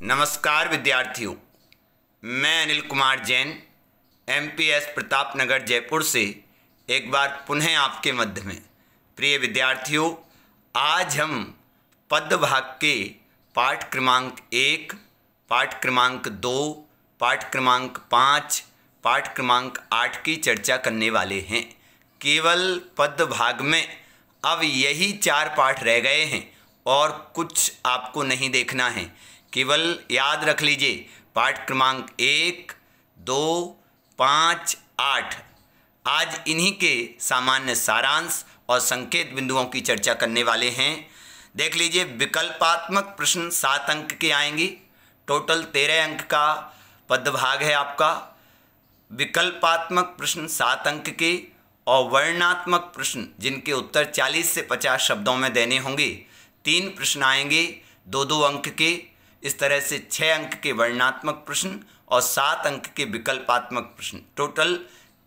नमस्कार विद्यार्थियों, मैं अनिल कुमार जैन MPS प्रतापनगर जयपुर से एक बार पुनः आपके मध्य में। प्रिय विद्यार्थियों, आज हम पद भाग के पाठ क्रमांक 1, पाठ क्रमांक 2, पाठ क्रमांक 5, पाठ क्रमांक 8 की चर्चा करने वाले हैं। केवल पद भाग में अब यही 4 पाठ रह गए हैं और कुछ आपको नहीं देखना है। केवल याद रख लीजिए, पाठ क्रमांक 1, 2, 5, 8। आज इन्हीं के सामान्य सारांश और संकेत बिंदुओं की चर्चा करने वाले हैं। देख लीजिए, विकल्पात्मक प्रश्न 7 अंक के आएंगे। टोटल 13 अंक का पदभाग है आपका। विकल्पात्मक प्रश्न 7 अंक के और वर्णात्मक प्रश्न जिनके उत्तर 40 से 50 शब्दों में देने होंगे, 3 प्रश्न आएंगे 2-2 अंक के। इस तरह से 6 अंक के वर्णात्मक प्रश्न और 7 अंक के विकल्पात्मक प्रश्न, टोटल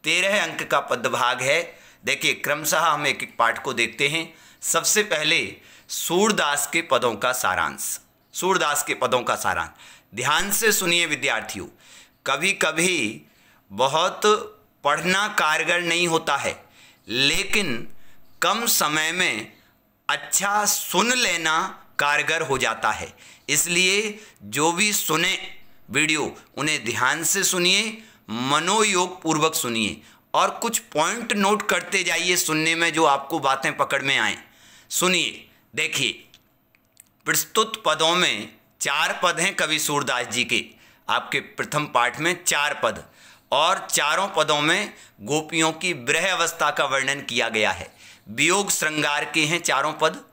13 अंक का पदभाग है। देखिए, क्रमशः हम एक एक पाठ को देखते हैं। सबसे पहले सूरदास के पदों का सारांश। सूरदास के पदों का सारांश ध्यान से सुनिए विद्यार्थियों। कभी कभी बहुत पढ़ना कारगर नहीं होता है, लेकिन कम समय में अच्छा सुन लेना कारगर हो जाता है। इसलिए जो भी सुने वीडियो, उन्हें ध्यान से सुनिए, मनोयोग पूर्वक सुनिए और कुछ पॉइंट नोट करते जाइए सुनने में, जो आपको बातें पकड़ में आए। सुनिए, देखिए, प्रस्तुत पदों में 4 पद हैं कवि सूरदास जी के। आपके प्रथम पाठ में 4 पद, और चारों पदों में गोपियों की विरह अवस्था का वर्णन किया गया है। वियोग श्रृंगार के हैं चारों पद।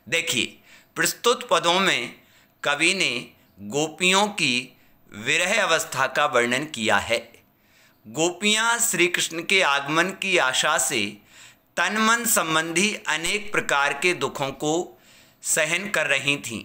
देखिए, प्रस्तुत पदों में कवि ने गोपियों की विरह अवस्था का वर्णन किया है। गोपियाँ श्री कृष्ण के आगमन की आशा से तन मन संबंधी अनेक प्रकार के दुखों को सहन कर रही थीं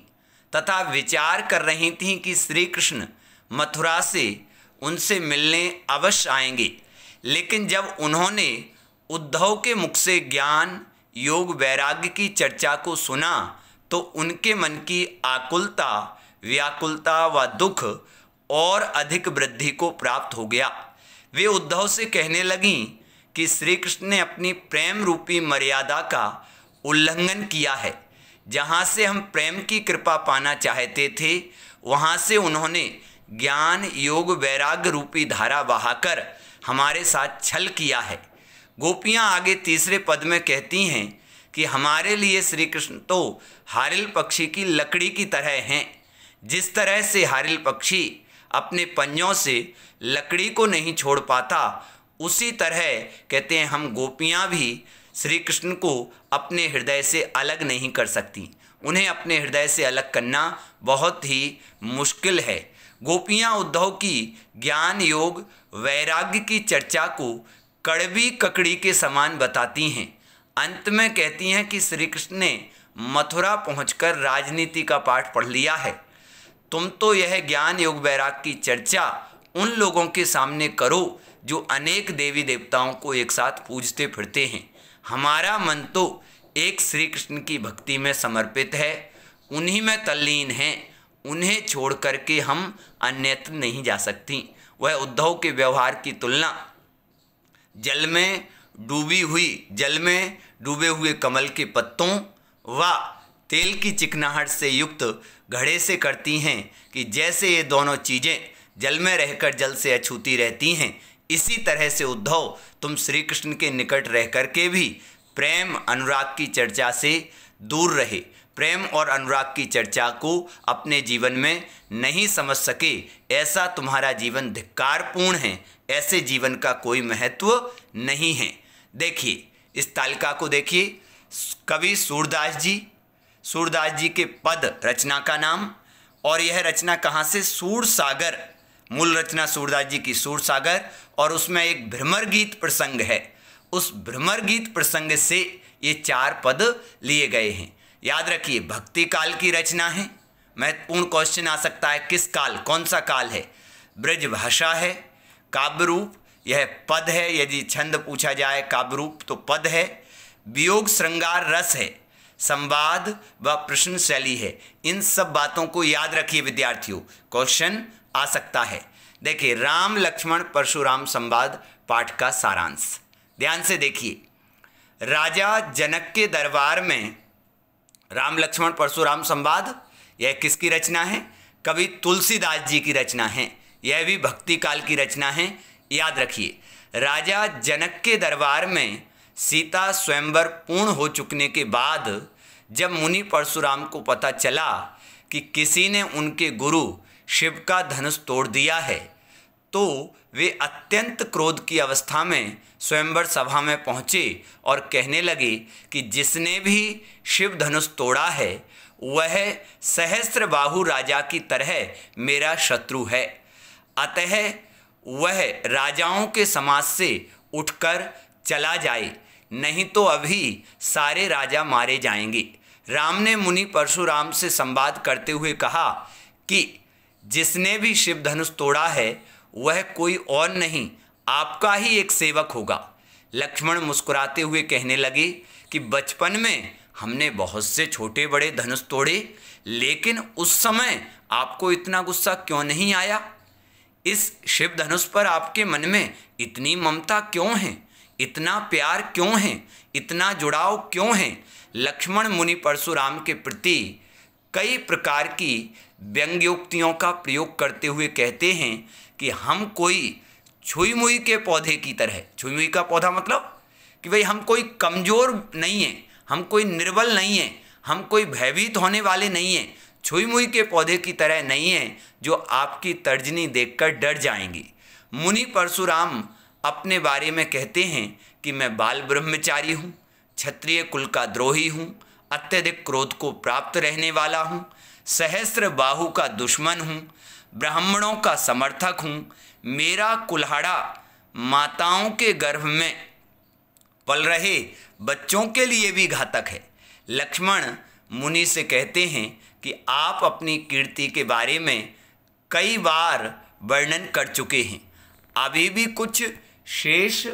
तथा विचार कर रही थीं कि श्री कृष्ण मथुरा से उनसे मिलने अवश्य आएंगे। लेकिन जब उन्होंने उद्धव के मुख से ज्ञान, योग, वैराग्य की चर्चा को सुना तो उनके मन की आकुलता, व्याकुलता व दुख और अधिक वृद्धि को प्राप्त हो गया। वे उद्धव से कहने लगीं कि श्री कृष्ण ने अपनी प्रेम रूपी मर्यादा का उल्लंघन किया है। जहाँ से हम प्रेम की कृपा पाना चाहते थे, वहाँ से उन्होंने ज्ञान, योग, वैराग्य रूपी धारा बहाकर हमारे साथ छल किया है। गोपियाँ आगे तीसरे पद में कहती हैं कि हमारे लिए श्री कृष्ण तो हारिल पक्षी की लकड़ी की तरह हैं। जिस तरह से हारिल पक्षी अपने पंजों से लकड़ी को नहीं छोड़ पाता, उसी तरह कहते हैं हम गोपियाँ भी श्री कृष्ण को अपने हृदय से अलग नहीं कर सकती। उन्हें अपने हृदय से अलग करना बहुत ही मुश्किल है। गोपियाँ उद्धव की ज्ञान, योग, वैराग्य की चर्चा को कड़वी ककड़ी के समान बताती हैं। अंत में कहती हैं कि श्री कृष्ण ने मथुरा पहुंचकर राजनीति का पाठ पढ़ लिया है। तुम तो यह ज्ञान, योग, वैराग्य की चर्चा उन लोगों के सामने करो जो अनेक देवी देवताओं को एक साथ पूजते फिरते हैं। हमारा मन तो एक श्री कृष्ण की भक्ति में समर्पित है, उन्हीं में तल्लीन हैं। उन्हें छोड़ करके हम अन्यत्र नहीं जा सकती। वह उद्धव के व्यवहार की तुलना जल में डूबे हुए कमल के पत्तों व तेल की चिकनाहट से युक्त घड़े से करती हैं कि जैसे ये दोनों चीज़ें जल में रहकर जल से अछूती रहती हैं, इसी तरह से उद्धव तुम श्री कृष्ण के निकट रह कर के भी प्रेम, अनुराग की चर्चा से दूर रहे। प्रेम और अनुराग की चर्चा को अपने जीवन में नहीं समझ सके, ऐसा तुम्हारा जीवन धिक्कारपूर्ण है। ऐसे जीवन का कोई महत्व नहीं है। देखिए, इस तालिका को देखिए। कवि सूरदास जी के पद रचना का नाम, और यह रचना कहाँ से? सूरसागर। मूल रचना सूरदास जी की सूरसागर, और उसमें एक भ्रमर गीत प्रसंग है। उस भ्रमर गीत प्रसंग से ये 4 पद लिए गए हैं। याद रखिए, भक्ति काल की रचना है। महत्वपूर्ण क्वेश्चन आ सकता है, किस काल, कौन सा काल है? ब्रज भाषा है, काव्य रूप यह पद है। यदि छंद पूछा जाए काव्य रूप तो पद है। वियोग श्रृंगार रस है। संवाद व प्रश्न शैली है। इन सब बातों को याद रखिए विद्यार्थियों, क्वेश्चन आ सकता है। देखिए, राम लक्ष्मण परशुराम संवाद पाठ का सारांश ध्यान से देखिए। राजा जनक के दरबार में राम लक्ष्मण परशुराम संवाद, यह किसकी रचना है? कवि तुलसीदास जी की रचना है। यह भी भक्ति काल की रचना है, याद रखिए। राजा जनक के दरबार में सीता स्वयंवर पूर्ण हो चुकने के बाद जब मुनि परशुराम को पता चला कि किसी ने उनके गुरु शिव का धनुष तोड़ दिया है, तो वे अत्यंत क्रोध की अवस्था में स्वयंवर सभा में पहुँचे और कहने लगे कि जिसने भी शिव धनुष तोड़ा है वह सहस्त्रबाहु राजा की तरह मेरा शत्रु है, अतः वह राजाओं के समाज से उठकर चला जाए, नहीं तो अभी सारे राजा मारे जाएंगे। राम ने मुनि परशुराम से संवाद करते हुए कहा कि जिसने भी शिव धनुष तोड़ा है वह कोई और नहीं, आपका ही एक सेवक होगा। लक्ष्मण मुस्कुराते हुए कहने लगे कि बचपन में हमने बहुत से छोटे बड़े धनुष तोड़े, लेकिन उस समय आपको इतना गुस्सा क्यों नहीं आया? इस शिव धनुष पर आपके मन में इतनी ममता क्यों है? इतना प्यार क्यों है? इतना जुड़ाव क्यों है? लक्ष्मण मुनि परशुराम के प्रति कई प्रकार की व्यंग्योक्तियों का प्रयोग करते हुए कहते हैं कि हम कोई छुई मुई के पौधे की तरह, छुई मुई का पौधा मतलब कि भाई हम कोई कमज़ोर नहीं हैं, हम कोई निर्बल नहीं हैं, हम कोई भयभीत होने वाले नहीं हैं, छुई मुई के पौधे की तरह नहीं हैं जो आपकी तर्जनी देखकर डर जाएंगे। मुनि परशुराम अपने बारे में कहते हैं कि मैं बाल ब्रह्मचारी हूँ, क्षत्रिय कुल का द्रोही हूँ, अत्यधिक क्रोध को प्राप्त रहने वाला हूँ, सहस्त्र बाहु का दुश्मन हूँ, ब्राह्मणों का समर्थक हूँ, मेरा कुल्हाड़ा माताओं के गर्भ में पल रहे बच्चों के लिए भी घातक है। लक्ष्मण मुनि से कहते हैं कि आप अपनी कीर्ति के बारे में कई बार वर्णन कर चुके हैं, अभी भी कुछ शेष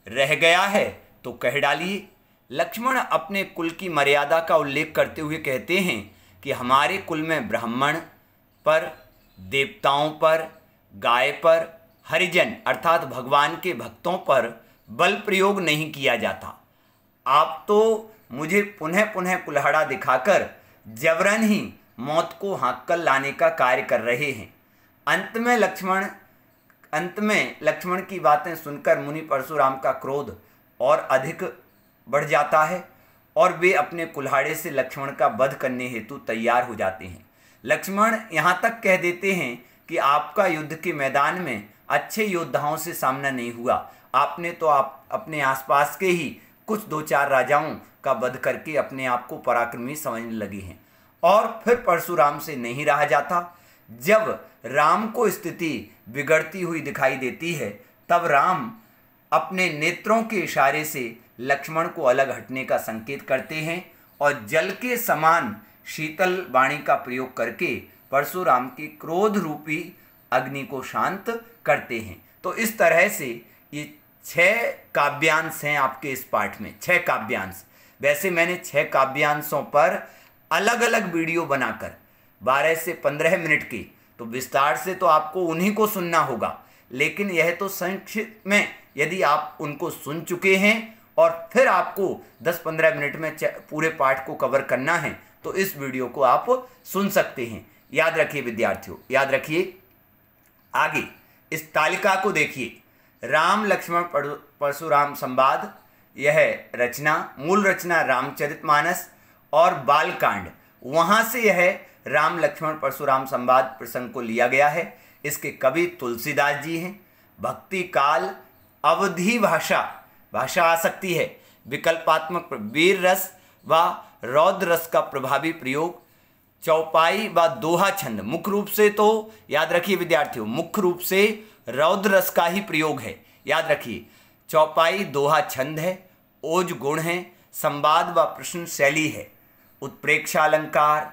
रह गया है तो कह डालिए। लक्ष्मण अपने कुल की मर्यादा का उल्लेख करते हुए कहते हैं कि हमारे कुल में ब्राह्मण पर, देवताओं पर, गाय पर, हरिजन अर्थात भगवान के भक्तों पर बल प्रयोग नहीं किया जाता। आप तो मुझे पुनः पुनः कुल्हाड़ा दिखाकर जबरन ही मौत को हाँक कर लाने का कार्य कर रहे हैं। अंत में लक्ष्मण की बातें सुनकर मुनि परशुराम का क्रोध और अधिक बढ़ जाता है और वे अपने कुल्हाड़े से लक्ष्मण का वध करने हेतु तैयार हो जाते हैं। लक्ष्मण यहाँ तक कह देते हैं कि आपका युद्ध के मैदान में अच्छे योद्धाओं से सामना नहीं हुआ, आपने तो अपने आसपास के ही कुछ दो चार राजाओं का वध करके अपने आप को पराक्रमी समझने लगे हैं। और फिर परशुराम से नहीं रहा जाता। जब राम को स्थिति बिगड़ती हुई दिखाई देती है तब राम अपने नेत्रों के इशारे से लक्ष्मण को अलग हटने का संकेत करते हैं और जल के समान शीतल वाणी का प्रयोग करके परशुराम की क्रोध रूपी अग्नि को शांत करते हैं। तो इस तरह से ये 6 काव्यांश हैं आपके इस पाठ में, 6 काव्यांश। वैसे मैंने 6 काव्यांशों पर अलग अलग वीडियो बनाकर 12 से 15 मिनट की, तो विस्तार से तो आपको उन्हीं को सुनना होगा, लेकिन यह तो संक्षिप्त में यदि आप उनको सुन चुके हैं और फिर आपको 10-15 मिनट में पूरे पाठ को कवर करना है तो इस वीडियो को आप सुन सकते हैं। याद रखिए विद्यार्थियों, याद रखिए। आगे इस तालिका को देखिए, राम लक्ष्मण परशुराम संवाद, यह रचना, मूल रचना रामचरितमानस और बालकांड, वहाँ से यह राम लक्ष्मण परशुराम संवाद प्रसंग को लिया गया है। इसके कवि तुलसीदास जी हैं। भक्ति काल, अवधि भाषा, भाषा आ सकती है, विकल्पात्मक वीर रस व रौद्र रस का प्रभावी प्रयोग, चौपाई व दोहा छंद, मुख्य रूप से तो याद रखिए विद्यार्थियों, मुख्य रूप से रौद्र रस का ही प्रयोग है, याद रखिए। चौपाई दोहा छंद है, ओज गुण है, संवाद व प्रश्न शैली है, उत्प्रेक्षा अलंकार,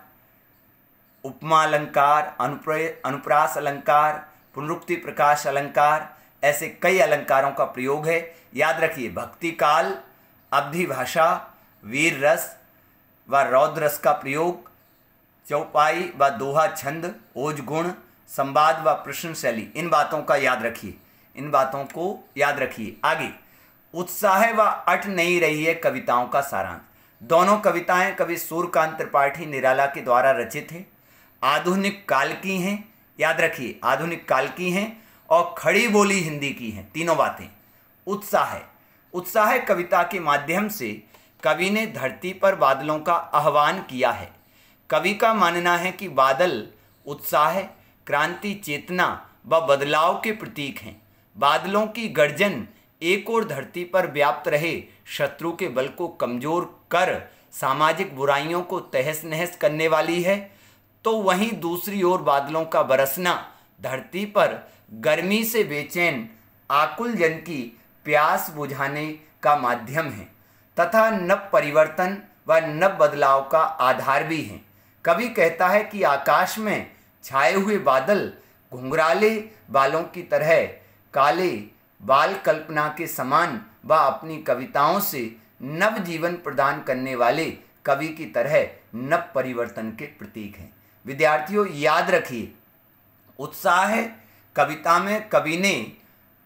उपमा अलंकार, अनुप्रास अलंकार, पुनरुक्ति प्रकाश अलंकार, ऐसे कई अलंकारों का प्रयोग है। याद रखिए भक्ति काल, अवधि भाषा, वीर रस, व रौद्र रस का प्रयोग, चौपाई व दोहा छंद, ओज गुण, संवाद व प्रश्न शैली, इन बातों का याद रखिए, इन बातों को याद रखिए। आगे, उत्साह व अट नहीं रही है कविताओं का सारांश। दोनों कविताएं कवि सूर्यकांत त्रिपाठी निराला के द्वारा रचित हैं, आधुनिक काल की हैं, याद रखिए आधुनिक काल की हैं और खड़ी बोली हिंदी की हैं, तीनों बातें। उत्साह कविता के माध्यम से कवि ने धरती पर बादलों का आह्वान किया है। कवि का मानना है कि बादल उत्साह, क्रांति, चेतना व बदलाव के प्रतीक हैं। बादलों की गर्जन एक ओर धरती पर व्याप्त रहे शत्रु के बल को कमजोर कर सामाजिक बुराइयों को तहस नहस करने वाली है, तो वहीं दूसरी ओर बादलों का बरसना धरती पर गर्मी से बेचैन आकुल जन की प्यास बुझाने का माध्यम है तथा नव परिवर्तन व नव बदलाव का आधार भी है। कवि कहता है कि आकाश में छाए हुए बादल घुंघराले बालों की तरह काले बाल कल्पना के समान व अपनी कविताओं से नव जीवन प्रदान करने वाले कवि की तरह नव परिवर्तन के प्रतीक हैं। विद्यार्थियों याद रखिए, उत्साह कविता में कवि ने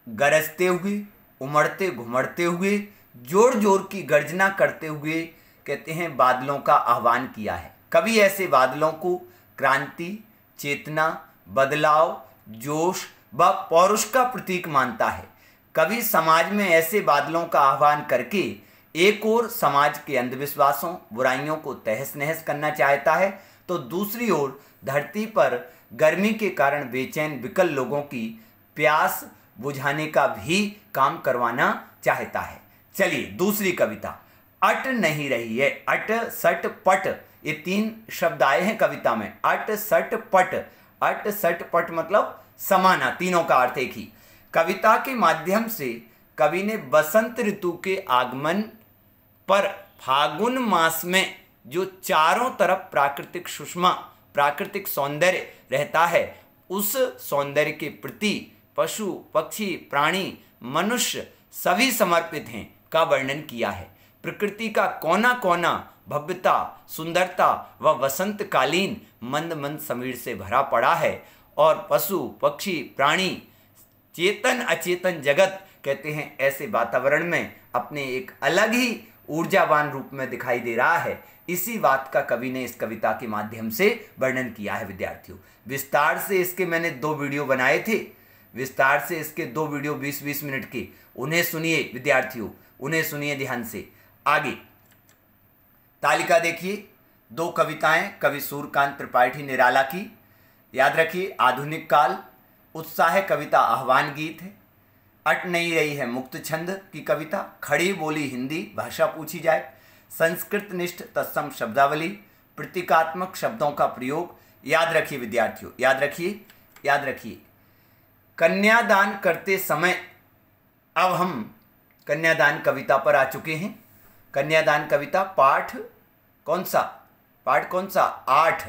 गरजते हुए, उमड़ते घुमड़ते हुए, जोर जोर की गर्जना करते हुए कहते हैं बादलों का आह्वान किया है। कवि ऐसे बादलों को क्रांति, चेतना, बदलाव, जोश व पौरुष का प्रतीक मानता है। कवि समाज में ऐसे बादलों का आह्वान करके एक ओर समाज के अंधविश्वासों, बुराइयों को तहस नहस करना चाहता है, तो दूसरी ओर धरती पर गर्मी के कारण बेचैन विकल लोगों की प्यास बुझाने का भी काम करवाना चाहता है। चलिए दूसरी कविता, अट नहीं रही है। अट, सट, पट, ये तीन शब्द आए हैं कविता में। अट, सट, पट। अट, सट, पट मतलब समाना, तीनों का अर्थ एक ही। कविता के माध्यम से कवि ने बसंत ऋतु के आगमन पर फागुन मास में जो चारों तरफ प्राकृतिक सुषमा, प्राकृतिक सौंदर्य रहता है, उस सौंदर्य के प्रति पशु, पक्षी, प्राणी, मनुष्य सभी समर्पित हैं का वर्णन किया है। प्रकृति का कोना कोना भव्यता, सुंदरता व वसंतकालीन मंद मंद समीर से भरा पड़ा है और पशु, पक्षी, प्राणी, चेतन अचेतन जगत कहते हैं ऐसे वातावरण में अपने एक अलग ही ऊर्जावान रूप में दिखाई दे रहा है। इसी बात का कवि ने इस कविता के माध्यम से वर्णन किया है। विद्यार्थियों, विस्तार से इसके मैंने 2 वीडियो बनाए थे, विस्तार से इसके 2 वीडियो 20-20 मिनट के, उन्हें सुनिए विद्यार्थियों, उन्हें सुनिए ध्यान से। आगे तालिका देखिए, 2 कविताएं कवि सूर्यकांत त्रिपाठी निराला की, याद रखिए आधुनिक काल, उत्साह कविता आह्वान गीत है, अट नहीं रही है मुक्त छंद की कविता, खड़ी बोली हिंदी भाषा पूछी जाए, संस्कृत निष्ठ तत्सम शब्दावली, प्रतीकात्मक शब्दों का प्रयोग। याद रखिए विद्यार्थियों, याद रखिए, याद रखिए। कन्यादान करते समय, अब हम कन्यादान कविता पर आ चुके हैं। कन्यादान कविता पाठ कौन सा? पाठ कौन सा? 8,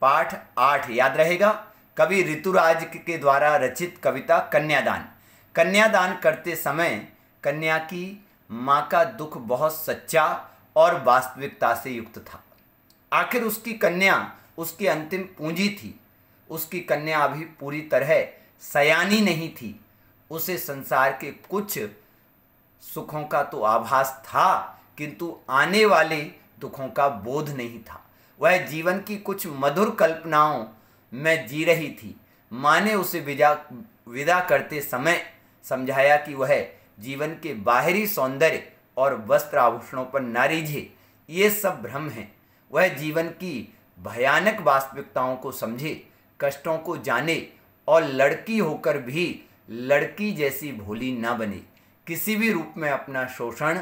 पाठ 8 याद रहेगा। कवि ऋतुराज के द्वारा रचित कविता कन्यादान। कन्यादान करते समय कन्या की माँ का दुख बहुत सच्चा और वास्तविकता से युक्त था। आखिर उसकी कन्या उसकी अंतिम पूंजी थी। उसकी कन्या अभी पूरी तरह सयानी नहीं थी। उसे संसार के कुछ सुखों का तो आभास था, किंतु आने वाले दुखों का बोध नहीं था। वह जीवन की कुछ मधुर कल्पनाओं में जी रही थी। माँ ने उसे विदा करते समय समझाया कि वह जीवन के बाहरी सौंदर्य और वस्त्र आभूषणों पर ना रीझे, ये सब भ्रम है। वह जीवन की भयानक वास्तविकताओं को समझे, कष्टों को जाने और लड़की होकर भी लड़की जैसी भोली ना बने। किसी भी रूप में अपना शोषण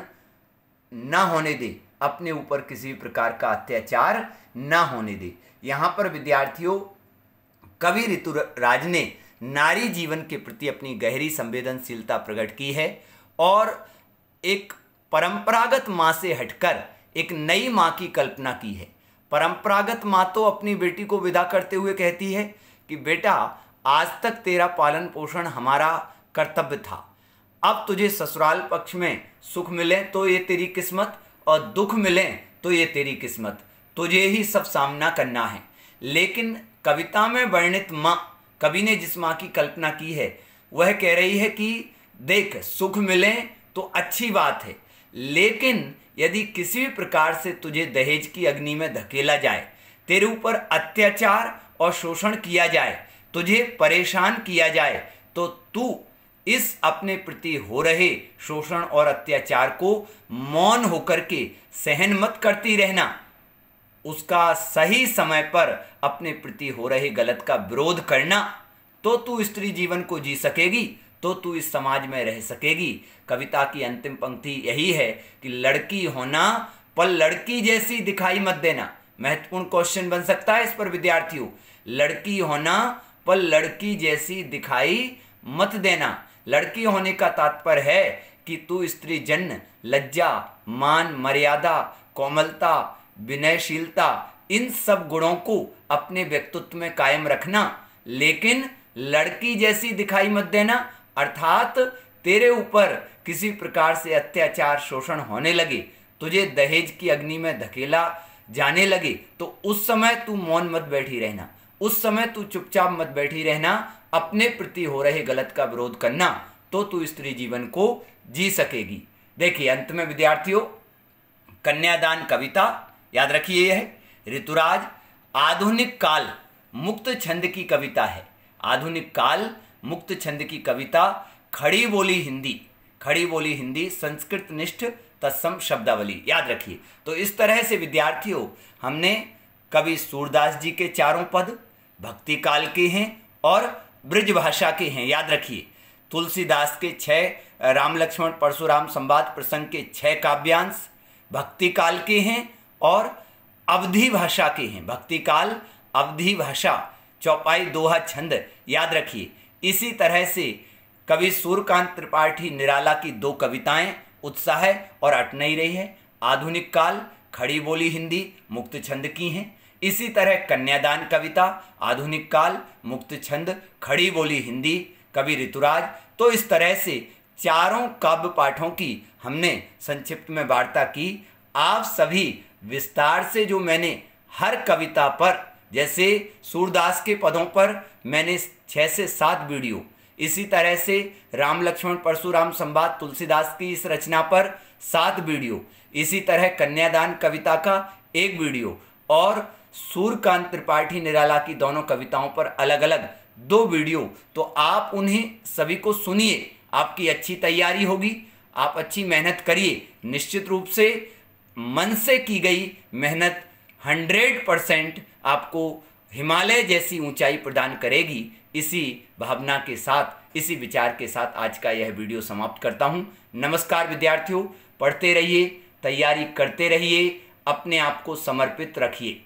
ना होने दे, अपने ऊपर किसी भी प्रकार का अत्याचार ना होने दे। यहाँ पर विद्यार्थियों, कवि ऋतुराज ने नारी जीवन के प्रति अपनी गहरी संवेदनशीलता प्रकट की है और एक परंपरागत माँ से हटकर एक नई माँ की कल्पना की है। परंपरागत माँ तो अपनी बेटी को विदा करते हुए कहती है कि बेटा, आज तक तेरा पालन पोषण हमारा कर्तव्य था, अब तुझे ससुराल पक्ष में सुख मिले तो ये तेरी किस्मत और दुख मिले तो ये तेरी किस्मत, तुझे ही सब सामना करना है। लेकिन कविता में वर्णित माँ, कवि ने जिस माँ की कल्पना की है वह कह रही है कि देख, सुख मिले तो अच्छी बात है, लेकिन यदि किसी भी प्रकार से तुझे दहेज की अग्नि में धकेला जाए, तेरे ऊपर अत्याचार और शोषण किया जाए, तुझे परेशान किया जाए, तो तू इस अपने प्रति हो रहे शोषण और अत्याचार को मौन होकर के सहन मत करती रहना। उसका सही समय पर अपने प्रति हो रहे गलत का विरोध करना, तो तू स्त्री जीवन को जी सकेगी, तो तू इस समाज में रह सकेगी। कविता की अंतिम पंक्ति यही है कि लड़की होना पर लड़की जैसी दिखाई मत देना। महत्वपूर्ण क्वेश्चन बन सकता है इस पर विद्यार्थियों। लड़की होना पर लड़की जैसी दिखाई मत देना। लड़की होने का तात्पर्य है कि तू स्त्री जन्य लज्जा, मान, मर्यादा, कोमलता, विनयशीलता, इन सब गुणों को अपने व्यक्तित्व में कायम रखना, लेकिन लड़की जैसी दिखाई मत देना। अर्थात तेरे ऊपर किसी प्रकार से अत्याचार, शोषण होने लगे, तुझे दहेज की अग्नि में धकेला जाने लगे, तो उस समय तू मौन मत बैठी रहना, उस समय तू चुपचाप मत बैठी रहना, अपने प्रति हो रहे गलत का विरोध करना, तो तू स्त्री जीवन को जी सकेगी। देखिए अंत में विद्यार्थियों, कन्यादान कविता याद रखिए, यह ऋतुराज आधुनिक काल मुक्त छंद की कविता है। आधुनिक काल मुक्त छंद की कविता, खड़ी बोली हिंदी, खड़ी बोली हिंदी संस्कृत निष्ठ तत्सम शब्दावली, याद रखिए। तो इस तरह से विद्यार्थियों हमने कवि सूरदास जी के 4 पद भक्ति काल के हैं और ब्रज भाषा के हैं, याद रखिए। तुलसीदास के 6 राम लक्ष्मण परशुराम संवाद प्रसंग के 6 काव्यांश भक्ति काल के हैं और अवधी भाषा के हैं। भक्ति काल, अवधी भाषा, चौपाई, दोहा, छंद, याद रखिए। इसी तरह से कवि सूर्यकांत त्रिपाठी निराला की 2 कविताएं उत्साह और अटनई रही है। आधुनिक काल खड़ी बोली हिंदी मुक्त छंद की हैं। इसी तरह कन्यादान कविता, आधुनिक काल मुक्त छंद, खड़ी बोली हिंदी, कवि ऋतुराज। तो इस तरह से 4 काव्य पाठों की हमने संक्षिप्त में वार्ता की। आप सभी विस्तार से जो मैंने हर कविता पर, जैसे सूरदास के पदों पर मैंने 6 से 7 वीडियो, इसी तरह से राम लक्ष्मण परशुराम संवाद तुलसीदास की इस रचना पर 7 वीडियो, इसी तरह कन्यादान कविता का 1 वीडियो और सूर्यकांत त्रिपाठी निराला की दोनों कविताओं पर अलग अलग 2 वीडियो, तो आप उन्हें सभी को सुनिए। आपकी अच्छी तैयारी होगी, आप अच्छी मेहनत करिए। निश्चित रूप से मन से की गई मेहनत 100% आपको हिमालय जैसी ऊंचाई प्रदान करेगी। इसी भावना के साथ, इसी विचार के साथ आज का यह वीडियो समाप्त करता हूं। नमस्कार विद्यार्थियों, पढ़ते रहिए, तैयारी करते रहिए, अपने आप को समर्पित रखिए।